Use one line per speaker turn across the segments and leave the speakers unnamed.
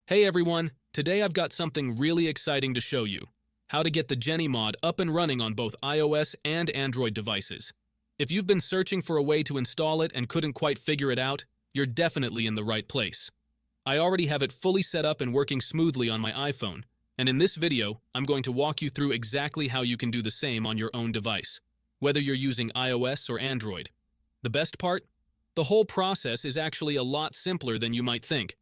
Hey everyone, today I've got something really exciting to show you. How to get the Jenny mod up and running on both iOS and Android devices. If you've been searching for a way to install it and couldn't quite figure it out, you're definitely in the right place. I already have it fully set up and working smoothly on my iPhone, and in this video, I'm going to walk you through exactly how you can do the same on your own device, whether you're using iOS or Android. The best part? The whole process is actually a lot simpler than you might think.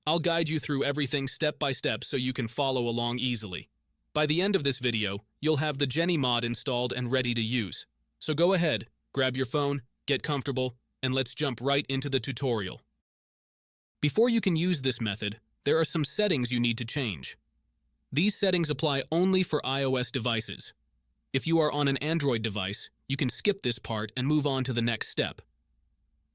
I'll guide you through everything step by step so you can follow along easily. By the end of this video, you'll have the Jenny mod installed and ready to use. So go ahead, grab your phone, get comfortable, and let's jump right into the tutorial. Before you can use this method, there are some settings you need to change. These settings apply only for iOS devices. If you are on an Android device, you can skip this part and move on to the next step.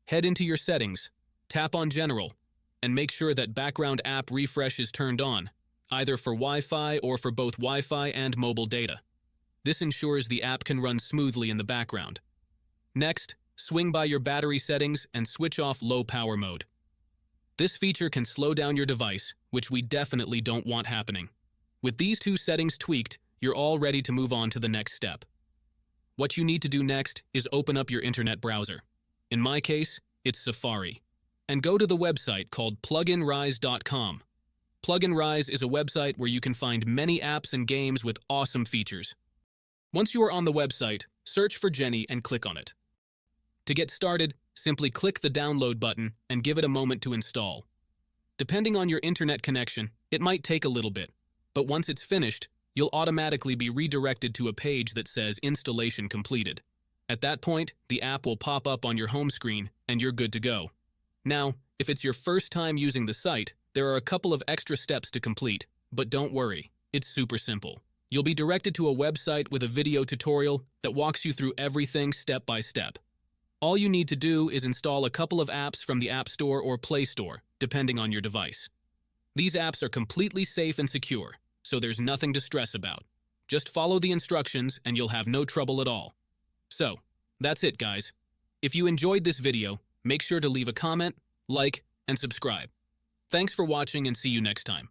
Head into your settings, tap on General, and make sure that background app refresh is turned on, either for Wi-Fi or for both Wi-Fi and mobile data. This ensures the app can run smoothly in the background. Next, swing by your battery settings and switch off low power mode. This feature can slow down your device, which we definitely don't want happening. With these two settings tweaked, you're all ready to move on to the next step. What you need to do next is open up your internet browser. In my case, it's Safari. And go to the website called pluginrise.com. Pluginrise is a website where you can find many apps and games with awesome features. Once you are on the website, search for Jenny and click on it. To get started, simply click the download button and give it a moment to install. Depending on your internet connection, it might take a little bit, but once it's finished, you'll automatically be redirected to a page that says installation completed. At that point, the app will pop up on your home screen and you're good to go. Now, if it's your first time using the site, there are a couple of extra steps to complete, but don't worry, it's super simple. You'll be directed to a website with a video tutorial that walks you through everything step by step. All you need to do is install a couple of apps from the App Store or Play Store, depending on your device. These apps are completely safe and secure, so there's nothing to stress about. Just follow the instructions and you'll have no trouble at all. So, that's it, guys. If you enjoyed this video, make sure to leave a comment, like, and subscribe. Thanks for watching and see you next time.